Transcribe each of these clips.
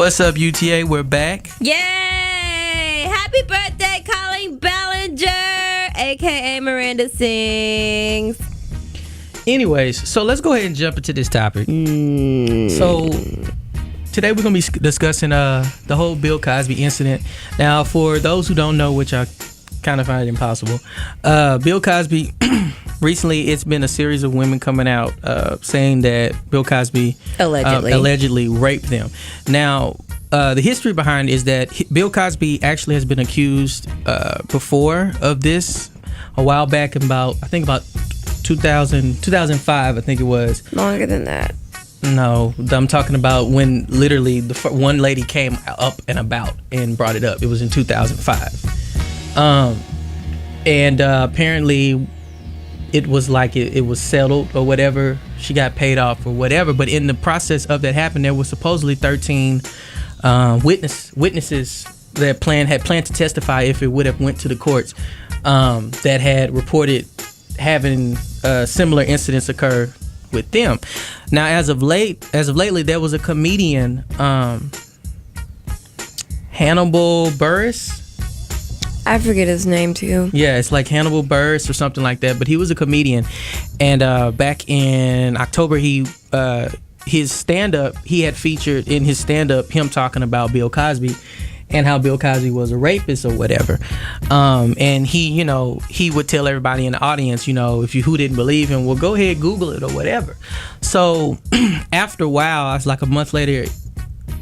What's up, UTA? We're back. Yay! Happy birthday, Colleen Ballinger, aka Miranda Sings. Anyways, so let's go ahead and jump into this topic. So today we're going to be discussing the whole Bill Cosby incident. Now, for those who don't know, which I kind of find impossible, Bill Cosby, recently it's been a series of women coming out saying that Bill Cosby allegedly raped them. Now, the history behind it is that Bill Cosby actually has been accused before of this a while back, about 2005, I think it was. Longer than that. No, I'm talking about when literally one lady came up and about and brought it up. It was in 2005. And apparently it was like it was settled or whatever. She got paid off or whatever. But in the process of that happening, there was supposedly 13 witnesses that had planned to testify if it would have went to the courts, that had reported having similar incidents occur with them. Now, as of lately, there was a comedian, Hannibal Buress. I forget his name too. Yeah, it's like Hannibal Buress or something like that. But he was a comedian, and back in October, his stand-up, he had featured in his stand-up him talking about Bill Cosby and how Bill Cosby was a rapist or whatever. And he would tell everybody in the audience, who didn't believe him, well, go ahead, Google it or whatever. So after a while, it's like a month later,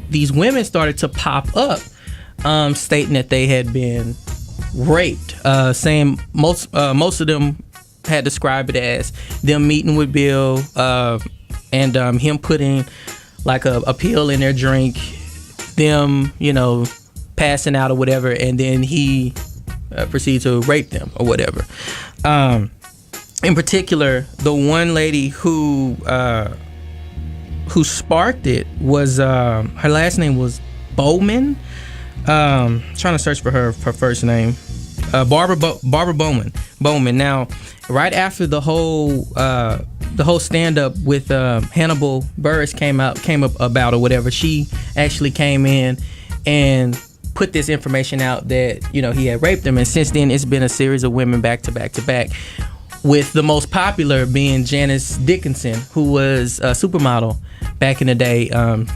these women started to pop up, stating that they had been raped, saying most of them had described it as them meeting with Bill, and him putting like a pill in their drink, them, passing out or whatever, and then he proceeded to rape them or whatever. In particular, the one lady who sparked it was her last name was Bowman. Trying to search for her first name. Barbara Bowman. Now, right after the whole stand-up with Hannibal Buress came up about or whatever, she actually came in and put this information out that he had raped them. And since then, it's been a series of women back to back to back, with the most popular being Janice Dickinson, who was a supermodel back in the day.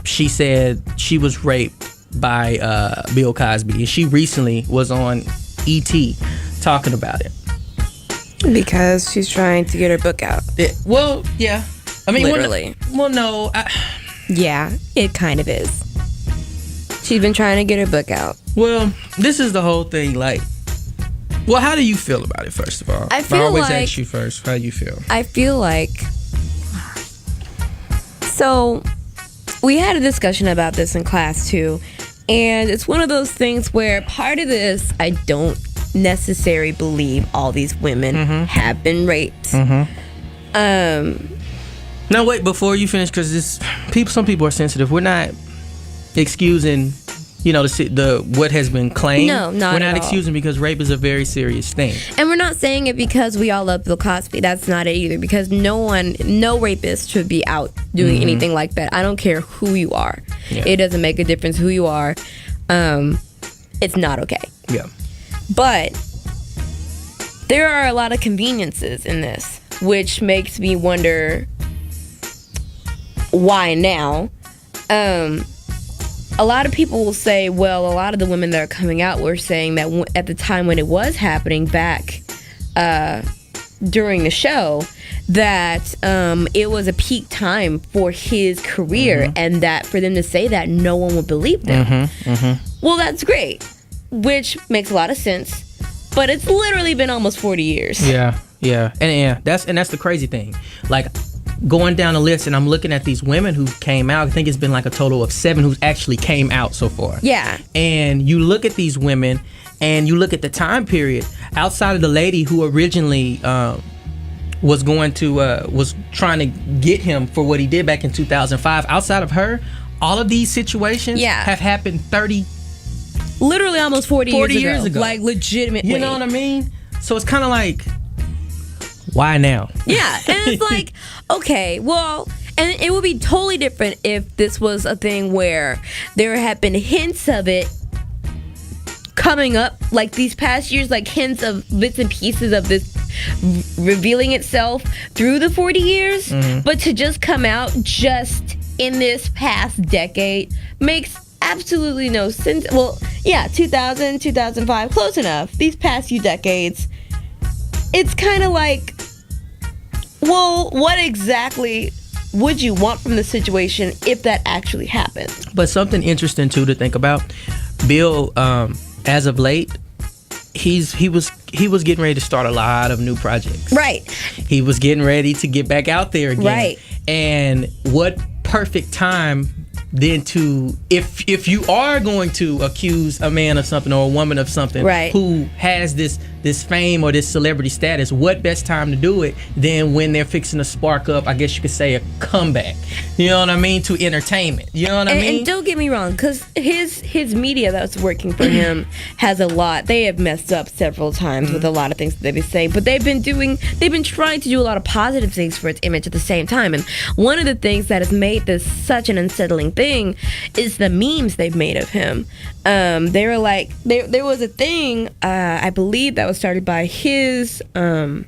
She said she was raped by Bill Cosby, and she recently was on E.T. talking about it because she's trying to get her book out. Well, yeah, I mean, literally. No. Yeah, it kind of is. She's been trying to get her book out. Well, this is the whole thing. Like, well, how do you feel about it? First of all, I always ask you first. How do you feel? I feel like, so we had a discussion about this in class too. And it's one of those things where part of this, I don't necessarily believe all these women have been raped. Now wait, before you finish, because some people are sensitive. We're not excusing, the what has been claimed. No, not We're not at all. excusing, because rape is a very serious thing. And we're not saying it because we all love Bill Cosby. That's not it either. Because no rapist should be out doing anything like that. I don't care who you are. Yeah. It doesn't make a difference who you are. It's not okay. Yeah. But there are a lot of conveniences in this, which makes me wonder why now. A lot of people will say, well, a lot of the women that are coming out were saying that at the time when it was happening back during the show, that it was a peak time for his career, and that for them to say that, no one would believe them. Well, that's great, which makes a lot of sense, but it's literally been almost 40 years. Yeah. And that's the crazy thing. Like, going down the list, and I'm looking at these women who came out. I think it's been like a total of 7 who actually came out so far. Yeah. And you look at these women, and you look at the time period. Outside of the lady who originally was trying to get him for what he did back in 2005. Outside of her, all of these situations have happened literally almost 40 years ago. Like, legitimately. You know what I mean? So it's kind of like, why now? Yeah, and it's like, okay, well, And it would be totally different if this was a thing where there had been hints of it coming up, like these past years, like hints of bits and pieces of this revealing itself through the 40 years. But to just come out just in this past decade makes absolutely no sense. Well, yeah, 2000, 2005, close enough. These past few decades, it's kind of like, well, what exactly would you want from the situation if that actually happened? But something interesting too to think about, Bill, as of late, he was getting ready to start a lot of new projects. Right. He was getting ready to get back out there again. Right. And what perfect time then to, if you are going to accuse a man of something or a woman of something, right, who has this fame or this celebrity status, what best time to do it than when they're fixing to spark up, I guess you could say, a comeback, you know what I mean, to entertainment, you know what I mean? And don't get me wrong, because his media that's working for him has a lot. They have messed up several times with a lot of things that they've been saying, but they've been trying to do a lot of positive things for its image at the same time. And one of the things that has made this such an unsettling thing is the memes they've made of him. They were like, there was a thing, I believe that was started by his, or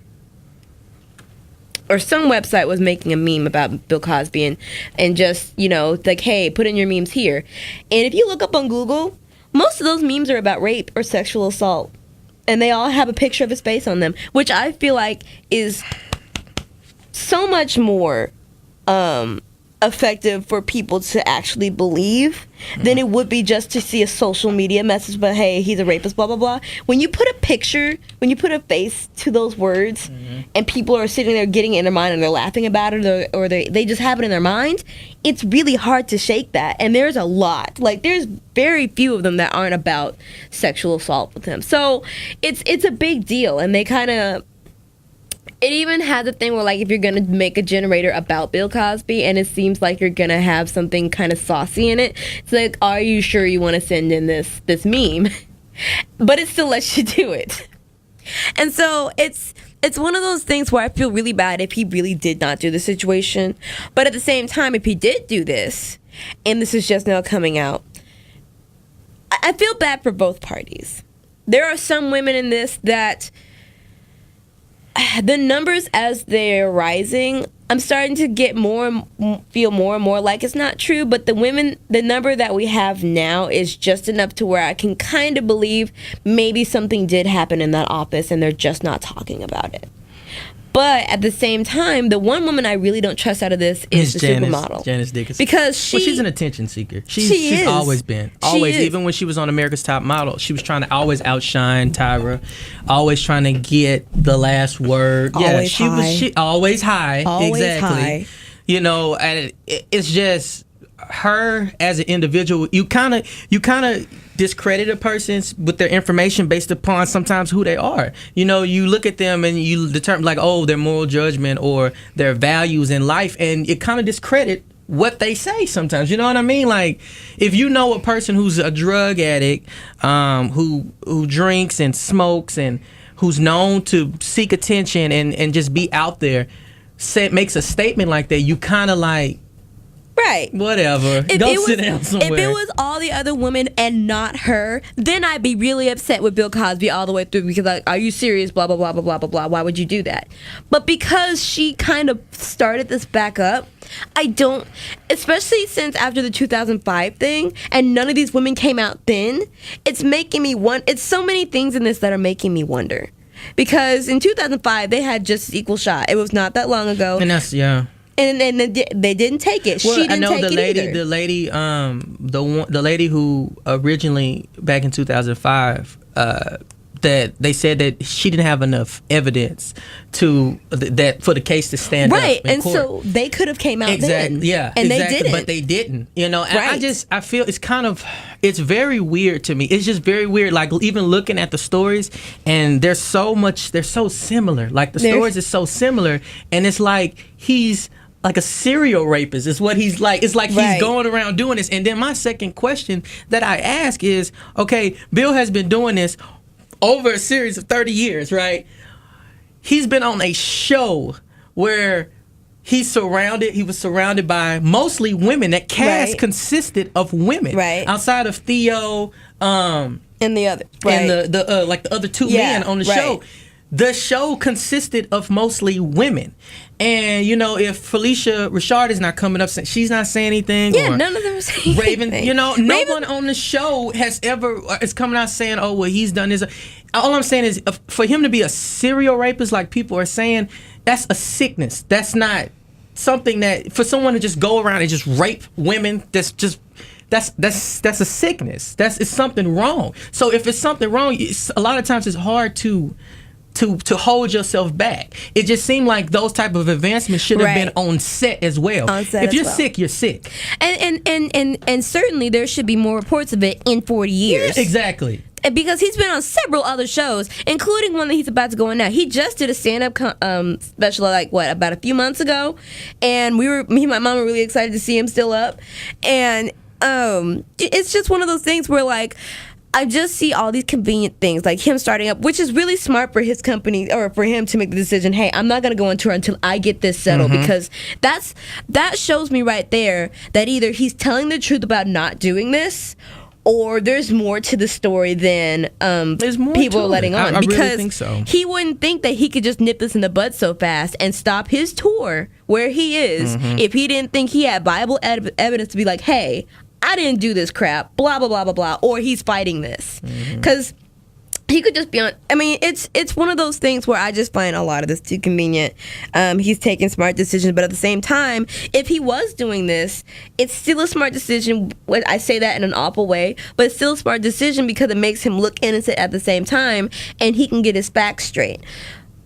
some website was making a meme about Bill Cosby and just, like, hey, put in your memes here. And if you look up on Google, most of those memes are about rape or sexual assault. And they all have a picture of his face on them, which I feel like is so much more effective for people to actually believe than it would be just to see a social media message, but hey, he's a rapist, blah blah blah. When you put a picture, when you put a face to those words, and people are sitting there getting it in their mind and they're laughing about it, or they just have it in their mind, it's really hard to shake that. And there's a lot, like there's very few of them that aren't about sexual assault with him. So it's a big deal. And they kind of, it even has a thing where, like, if you're going to make a generator about Bill Cosby and it seems like you're going to have something kind of saucy in it, it's like, are you sure you want to send in this meme? But it still lets you do it. And so it's one of those things where I feel really bad if he really did not do the situation. But at the same time, if he did do this, and this is just now coming out, I feel bad for both parties. There are some women in this that the numbers as they're rising, I'm starting to get feel more and more like it's not true, but the number that we have now is just enough to where I can kind of believe maybe something did happen in that office and they're just not talking about it. But at the same time, the one woman I really don't trust out of this is the supermodel. Janice Dickinson. Because she's an attention seeker. She's always been. Always. Even when she was on America's Top Model, she was trying to always outshine Tyra, always trying to get the last word. Always high. She always high. Always exactly. high. And it's just her as an individual. You kind of discredit a person with their information based upon sometimes who they are. You look at them and you determine, like, oh, their moral judgment or their values in life, and it kind of discredit what they say sometimes. You know what I mean? Like, if you know a person who's a drug addict, who drinks and smokes and who's known to seek attention and just be out there, makes a statement like that, you kind of like, right. Whatever. Go sit down somewhere. If it was all the other women and not her, then I'd be really upset with Bill Cosby all the way through, because, like, are you serious? Blah, blah, blah, blah, blah, blah, blah. Why would you do that? But because she kind of started this back up, I don't, especially since after the 2005 thing, and none of these women came out then, it's making me wonder. It's so many things in this that are making me wonder. Because in 2005, they had just equal shot. It was not that long ago. And that's, yeah. And they didn't take it. Well, she didn't I know take it either. the lady who originally back in 2005 that they said that she didn't have enough evidence to that for the case to stand up in court. So they could have came out then. Yeah, and exactly, they didn't. but they didn't. And Right. I feel it's very weird to me. It's just very weird. Like, even looking at the stories, and they're so similar. Like, the stories are so similar, and it's like he's like a serial rapist is what he's like. It's like he's going around doing this. And then my second question that I ask is, okay, Bill has been doing this over a series of 30 years, right? He's been on a show where he was surrounded by mostly women. That cast consisted of women. Right. Outside of Theo, and the other, and the like the other two men on the show. The show consisted of mostly women. And, you know, if Felicia Rashard is not coming up, she's not saying anything. Yeah, or none of them are saying Raven, anything. you know, no one on the show is coming out saying, oh, well, he's done this. All I'm saying is, for him to be a serial rapist, like people are saying, that's a sickness. That's not something that, for someone to just go around and just rape women, that's a sickness. It's something wrong. So if it's something wrong, a lot of times it's hard to hold yourself back. It just seemed like those type of advancements should have been on set as well. If you're sick, you're sick. And certainly there should be more reports of it in 40 years. Yeah, exactly. Because he's been on several other shows, including one that he's about to go on now. He just did a stand-up special, about a few months ago, and me and my mom were really excited to see him still up. And it's just one of those things where, like, I just see all these convenient things, like him starting up, which is really smart for his company, or for him to make the decision, hey, I'm not going to go on tour until I get this settled, because that shows me right there that either he's telling the truth about not doing this, or there's more to the story than people are letting on. I because really think so. He wouldn't think that he could just nip this in the bud so fast and stop his tour where he is if he didn't think he had viable evidence to be like, hey, I didn't do this crap, blah, blah, blah, blah, blah, or he's fighting this. Because he could just be on, I mean, it's one of those things where I just find a lot of this too convenient. He's taking smart decisions, but at the same time, if he was doing this, it's still a smart decision. I say that in an awful way, but it's still a smart decision because it makes him look innocent at the same time, and he can get his facts straight.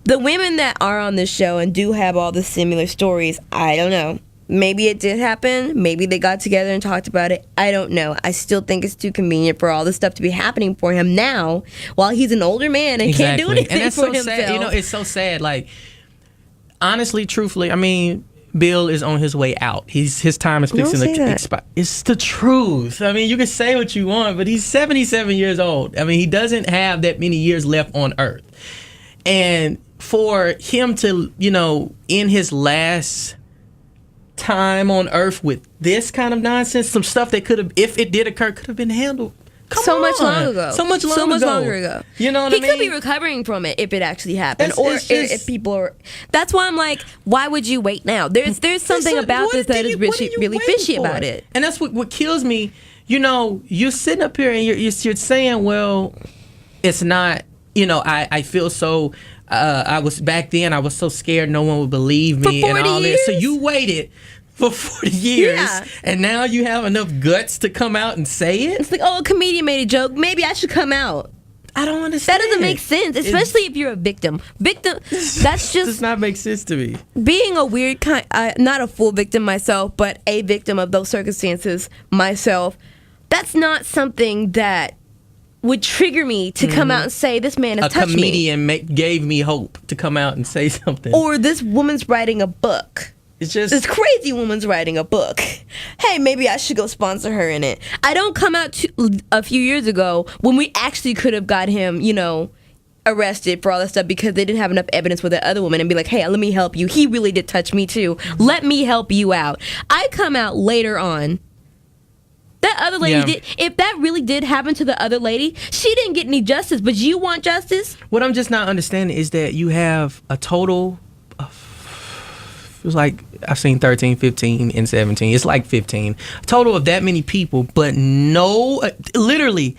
The women that are on this show and do have all the similar stories, I don't know. Maybe it did happen. Maybe they got together and talked about it. I don't know. I still think it's too convenient for all this stuff to be happening for him now, while he's an older man and can't do anything and that's for so himself. Sad. You know, it's so sad. Like, honestly, truthfully, I mean, Bill is on his way out. His time is fixing to expire. It's the truth. I mean, you can say what you want, but he's 77 years old. I mean, he doesn't have that many years left on Earth. And for him to, you know, in his last time on Earth with this kind of nonsense, some stuff that could have, if it did occur, could have been handled so much longer ago. You know what I mean? He could be recovering from it if it actually happened, if people are. That's why I'm like, why would you wait now? There's something about this that is really fishy about it. And that's what kills me. You know, you're sitting up here and you're saying, well, it's not. You know, I feel so. I was back then. I was so scared no one would believe me and all this. So you waited for 40 years, and now you have enough guts to come out and say it. It's like, oh, a comedian made a joke. Maybe I should come out. I don't understand. That doesn't make sense, especially if you're a victim. That's just does not make sense to me. Being a weird kind, not a full victim myself, but a victim of those circumstances myself. That's not something that would trigger me to come out and say, this man has touched me. A comedian gave me hope to come out and say something. Or this woman's writing a book. It's just this crazy woman's writing a book. Hey, maybe I should go sponsor her in it. I don't come out a few years ago when we actually could have got him, you know, arrested for all that stuff because they didn't have enough evidence with the other woman and be like, hey, let me help you. He really did touch me too. Let me help you out. I come out later on. That other lady did. If that really did happen to the other lady, she didn't get any justice. But you want justice? What I'm just not understanding is that you have a total of, it was like, I've seen 13, 15, and 17. It's like 15. A total of that many people, but no, literally,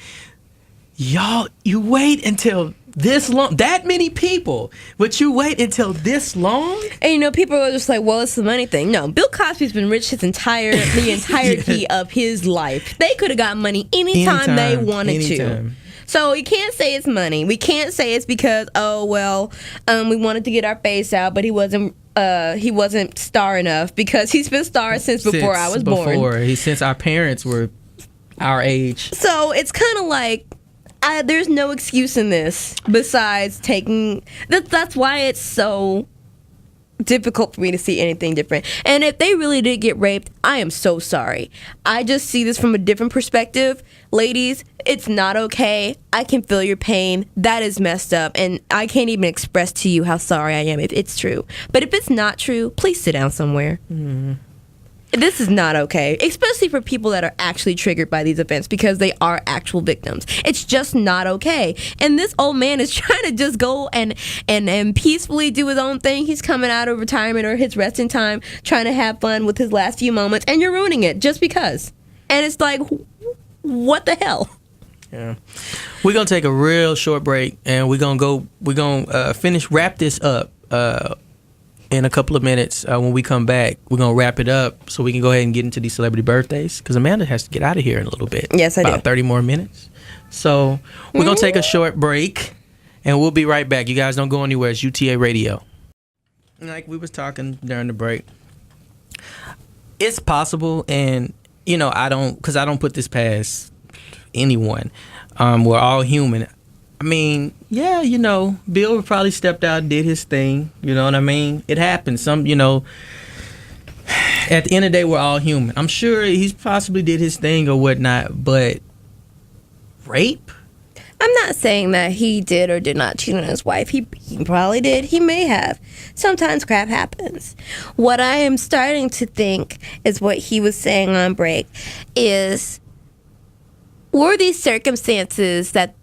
y'all, you wait until this long, that many people, but you wait until this long? And you know, people are just like, well, it's the money thing. No, Bill Cosby's been rich the entirety of his life. They could have got money anytime they wanted to. So we can't say it's money. We can't say it's because, oh, well, we wanted to get our face out, but he wasn't star enough, because he's been star since before I was born. Since our parents were our age. So it's kind of like, there's no excuse in this besides taking. That's why it's so difficult for me to see anything different. And if they really did get raped, I am so sorry. I just see this from a different perspective. Ladies, it's not okay. I can feel your pain. That is messed up. And I can't even express to you how sorry I am if it's true. But if it's not true, please sit down somewhere. Mm-hmm. This is not okay, especially for people that are actually triggered by these events because they are actual victims. It's just not okay. And this old man is trying to just go and peacefully do his own thing. He's coming out of retirement or his resting time, trying to have fun with his last few moments, and you're ruining it just because. And it's like, what the hell? Yeah. We're going to take a real short break, and we're going to wrap this up. In a couple of minutes, when we come back, we're going to wrap it up so we can go ahead and get into these celebrity birthdays because Amanda has to get out of here in a little bit. Yes, I do. About 30 more minutes. So we're going to take a short break, and we'll be right back. You guys don't go anywhere. It's UTA Radio. Like we was talking during the break, it's possible, and, I don't put this past anyone. We're all human. I mean, yeah, Bill probably stepped out and did his thing. You know what I mean? It happens. At the end of the day, we're all human. I'm sure he's possibly did his thing or whatnot, but rape? I'm not saying that he did or did not cheat on his wife. He probably did. He may have. Sometimes crap happens. What I am starting to think is what he was saying on break is, were these circumstances that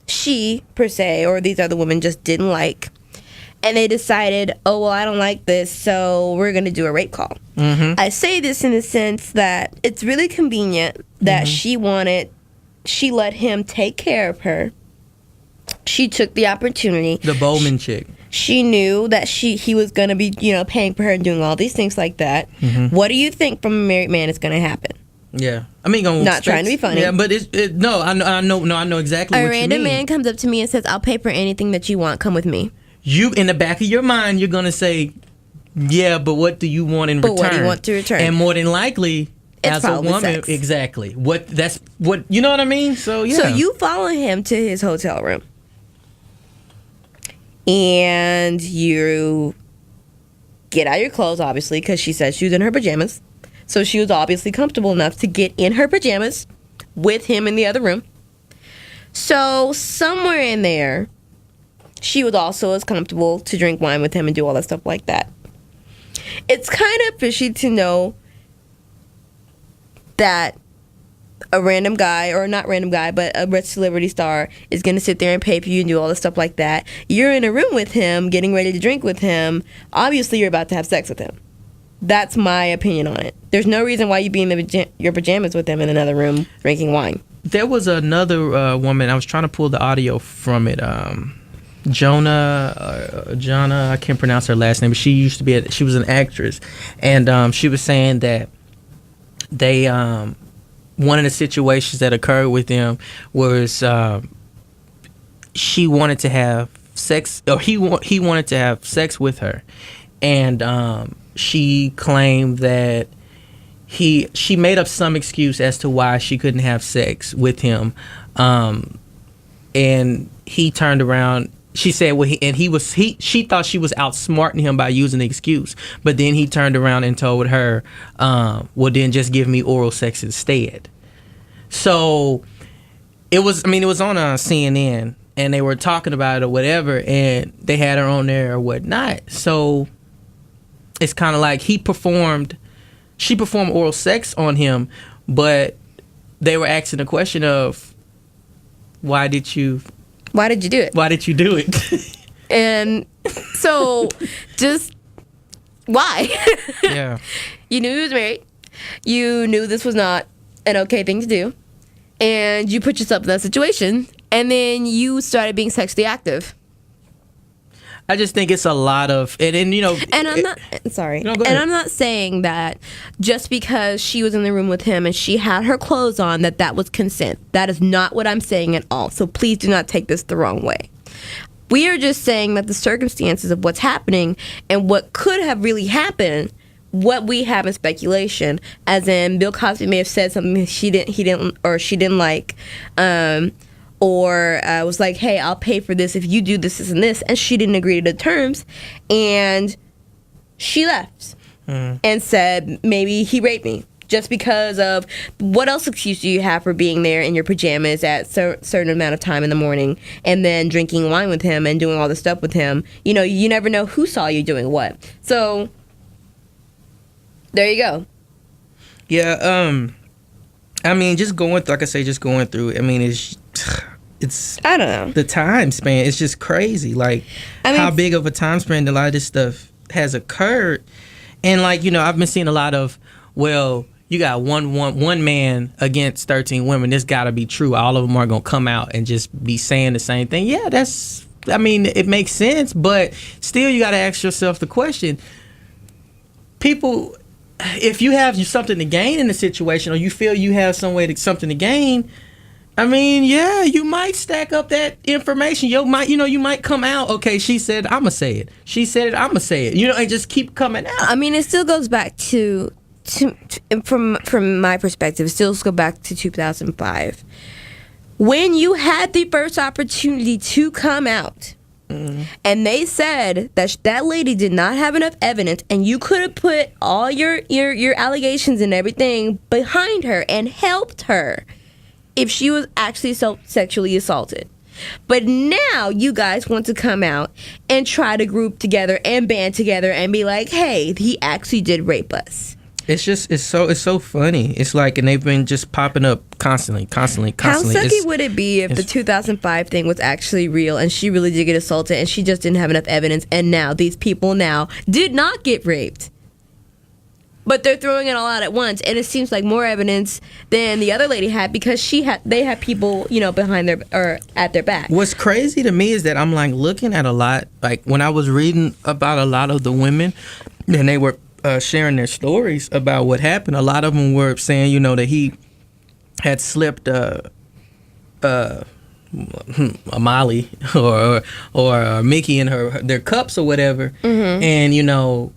she, per se, or these other women just didn't like, and they decided, oh, well, I don't like this, so we're going to do a rape call. Mm-hmm. I say this in the sense that it's really convenient that mm-hmm. she let him take care of her. She took the opportunity. The Bowman chick. She knew that he was going to be, paying for her and doing all these things like that. Mm-hmm. What do you think from a married man is going to happen? Yeah, I mean, not trying to be funny. Yeah, but I know exactly what you mean. A random man comes up to me and says, "I'll pay for anything that you want. Come with me." You, in the back of your mind, you're gonna say, "Yeah, but what do you want in return?" What do you want to return? And more than likely, it's as a woman, sex. exactly. That's what you know what I mean. So yeah. So you follow him to his hotel room, and you get out your clothes, obviously, because she said she was in her pajamas. So she was obviously comfortable enough to get in her pajamas with him in the other room. So somewhere in there, she was also as comfortable to drink wine with him and do all that stuff like that. It's kind of fishy to know that a random guy, or not random guy, but a rich celebrity star is going to sit there and pay for you and do all this stuff like that. You're in a room with him, getting ready to drink with him. Obviously, you're about to have sex with him. That's my opinion on it. There's no reason why you be in your pajamas with him in another room drinking wine. There was another woman. I was trying to pull the audio from it. Jonna, I can't pronounce her last name, but she was an actress, and she was saying that they one of the situations that occurred with them was she wanted to have sex, or he wanted to have sex with her, and she claimed that she made up some excuse as to why she couldn't have sex with him, and he turned around. She said, she thought she was outsmarting him by using the excuse, but then he turned around and told her, well, then just give me oral sex instead. So it was on CNN, and they were talking about it or whatever, and they had her on there or whatnot. So it's kind of like she performed oral sex on him, but they were asking the question of, why did you do it? Why did you do it? And so, just why? Yeah. You knew he was married. You knew this was not an okay thing to do. And you put yourself in that situation. And then you started being sexually active. I just think it's a lot of, and I'm not sorry. No, go ahead. And I'm not saying that just because she was in the room with him and she had her clothes on that was consent. That is not what I'm saying at all. So please do not take this the wrong way. We are just saying that the circumstances of what's happening and what could have really happened, what we have in speculation, as in Bill Cosby may have said something she didn't like, or was like, hey, I'll pay for this if you do this and this, and she didn't agree to the terms, and she left and said maybe he raped me. Just because of what else excuse do you have for being there in your pajamas at certain amount of time in the morning and then drinking wine with him and doing all this stuff with him? You know, you never know who saw you doing what. So there you go. Yeah. I mean, just going through. Like I say, just going through. I mean, it's. I don't know. The time span. It's just crazy. Like how big of a time span a lot of this stuff has occurred, and like I've been seeing a lot of you got one man against 13 women. This got to be true. All of them are going to come out and just be saying the same thing. Yeah, it makes sense, but still you got to ask yourself the question. People, if you have something to gain in the situation or you feel you have something to gain, I mean, yeah, you might stack up that information. You might come out, okay, she said, I'm going to say it. She said it, I'm going to say it. And just keep coming out. I mean, it still goes back to from my perspective, it still go back to 2005 when you had the first opportunity to come out, and they said that lady did not have enough evidence, and you could have put all your allegations and everything behind her and helped her if she was actually sexually assaulted. But now you guys want to come out and try to group together and band together and be like, hey, he actually did rape us. It's so funny. It's like, and they've been just popping up constantly. How sucky would it be if the 2005 thing was actually real and she really did get assaulted and she just didn't have enough evidence, and now these people did not get raped, but they're throwing it all out at once, and it seems like more evidence than the other lady had because they had people behind their or at their back. What's crazy to me is that I'm like looking at a lot, like when I was reading about a lot of the women and they were sharing their stories about what happened. A lot of them were saying, that he had slipped a Molly or Mickey in their cups or whatever, and a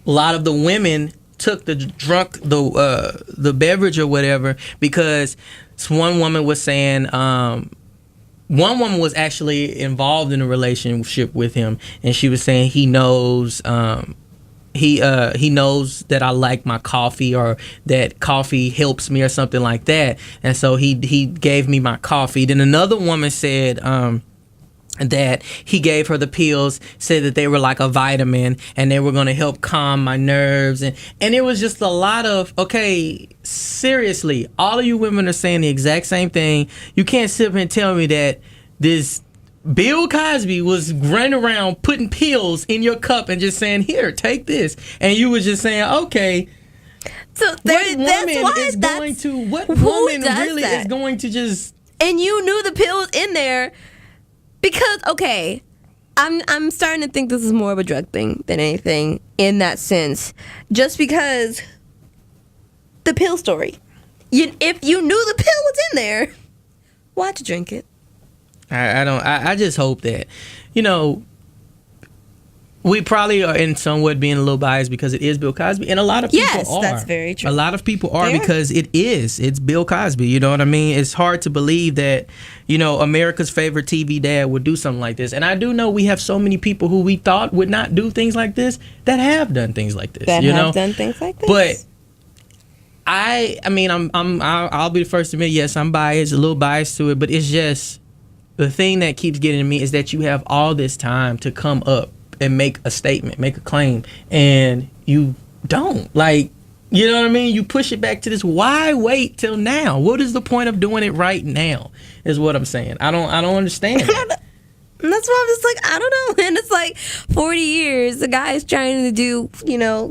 lot of the women took the beverage or whatever because one woman was saying. One woman was actually involved in a relationship with him, and she was saying he knows. He knows that I like my coffee or that coffee helps me or something like that, and so he gave me my coffee. Then another woman said that he gave her the pills, said that they were like a vitamin and they were going to help calm my nerves, and it was just a lot of, okay, seriously, all of you women are saying the exact same thing. You can't sit here and tell me that this Bill Cosby was running around putting pills in your cup and just saying, here, take this. And you was just saying, okay. So what woman is going to just... And you knew the pill was in there because, okay, I'm starting to think this is more of a drug thing than anything in that sense. Just because the pill story. If you knew the pill was in there, why'd you drink it? I just hope that, we probably are in somewhat being a little biased because it is Bill Cosby, and a lot of people are. Yes, that's very true. A lot of people are because it's Bill Cosby. You know what I mean? It's hard to believe that, America's favorite TV dad would do something like this. And I do know we have so many people who we thought would not do things like this that have done things like this. Done things like this. But I'll be the first to admit, yes, I'm biased, a little biased to it, but it's just. The thing that keeps getting to me is that you have all this time to come up and make a statement, make a claim, and you don't. Like, you know what I mean? You push it back to this. Why wait till now? What is the point of doing it right now? Is what I'm saying. I don't understand that. And that's why I'm just like, I don't know. And it's like 40 years, the guy is trying to do,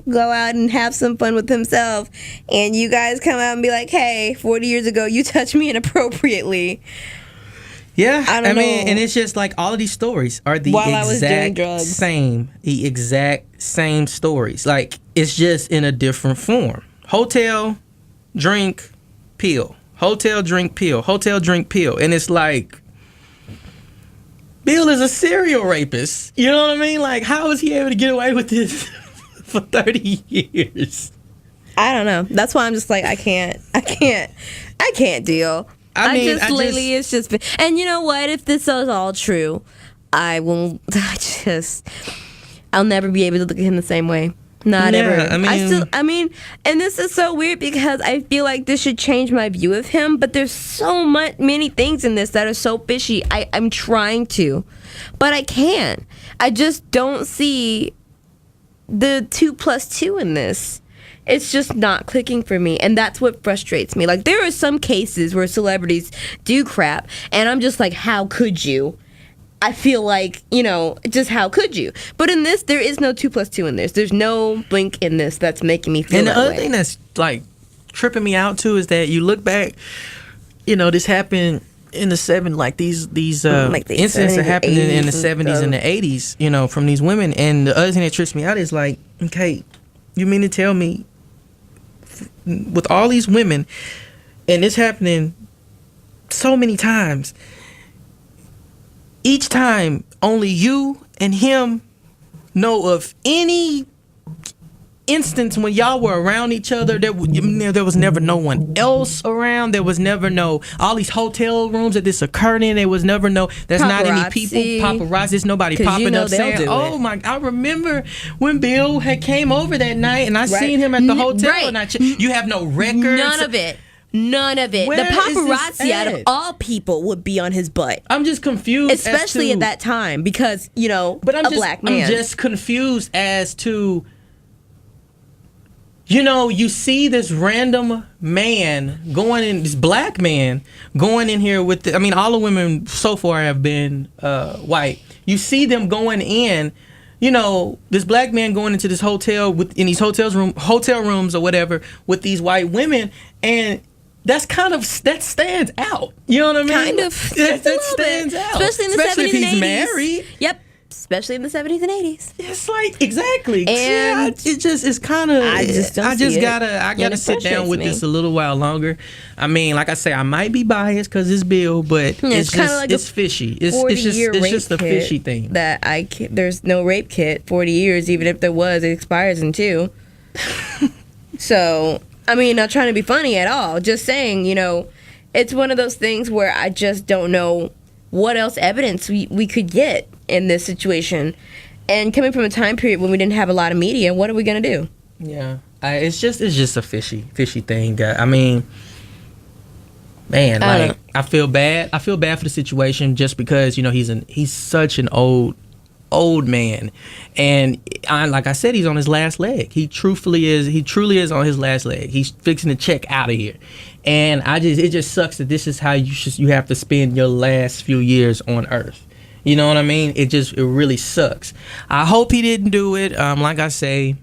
go out and have some fun with himself. And you guys come out and be like, hey, 40 years ago, you touched me inappropriately. Yeah, I mean, and it's just like all of these stories are the exact same stories. Like, it's just in a different form. Hotel, drink, pill. Hotel, drink, pill. Hotel, drink, pill. And it's like, Bill is a serial rapist. You know what I mean? Like, how is he able to get away with this for 30 years? I don't know. That's why I'm just like, I can't deal. It's just been, and you know what? If this is all true, I'll never be able to look at him the same way. Not Yeah, ever. I mean- And this is so weird because I feel like this should change my view of him, but there's so many things in this that are so fishy. I'm trying to, but I can't. I just don't see the 2+2 in this. It's just not clicking for me, and that's what frustrates me. Like, there are some cases where celebrities do crap, and I'm just like, how could you? I feel like, just how could you? But in this, there is no 2+2 in this. There's no blink in this that's making me feel And the that other way. thing that's like tripping me out too is that you look back, this happened in the like these Like the incidents that 70s, happened in the 80s and 70s and the 80s, from these women. And the other thing that trips me out is like, okay, you mean to tell me with all these women and this happening so many times, each time only you and him know of any instance when y'all were around each other, there was never no one else around. There was never all these hotel rooms that this occurred in. There was never there's not any people, paparazzi. There's nobody 'Cause popping up they'll saying, do it. oh my, I remember when Bill had came over that night and I seen him at the hotel right. and you have no records. None of it. Where the is this paparazzi out of at? all people would be on his butt. I'm just confused, Especially at that time because, black man. I'm just confused as to, you see this random man this black man going in here with, all the women so far have been white. You see them going in, this black man going into this hotel in these hotel rooms or whatever with these white women, and that stands out. You know what I mean? Kind of. That stands out. Especially in the 70s if he's and 80s. married. Yep. Especially in the 70s and 80s. It's like, exactly. And it's kind of, I just don't see it. I gotta it sit down with frustrates me. this a little while longer. Like I say, I might be biased because it's Bill, but it's kind of like it's fishy. It's just a fishy thing. That there's no rape kit. 40 years, even if there was, it expires in 2. So, not trying to be funny at all. Just saying, it's one of those things where I just don't know what else evidence we could get in this situation. And coming from a time period when we didn't have a lot of media, what are we going to do? Yeah. It's just a fishy thing. Man, I feel bad. I feel bad for the situation just because, he's such an old man, and like I said, he's on his last leg. He truly is on his last leg. He's fixing to check out of here, and it just sucks that this is how you have to spend your last few years on Earth. You know what I mean? It really sucks. I hope he didn't do it. Like I say,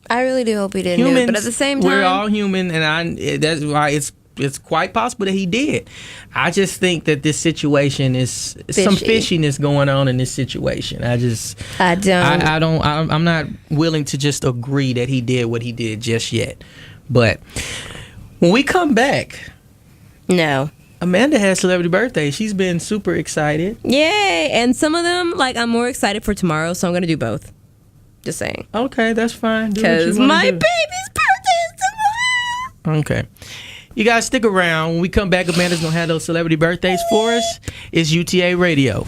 I really do hope he didn't do it, but at the same time, we're all human, and that's why it's quite possible that he did. I just think that this situation is some fishiness going on in this situation. I'm not willing to just agree that he did what he did just yet. But when we come back, no. Amanda has celebrity birthdays. She's been super excited. Yay! And some of them, I'm more excited for tomorrow, so I'm gonna do both. Just saying. Okay, that's fine. Because my baby's birthday is tomorrow. Okay. You guys stick around. When we come back, Amanda's going to have those celebrity birthdays for us. It's UTA Radio.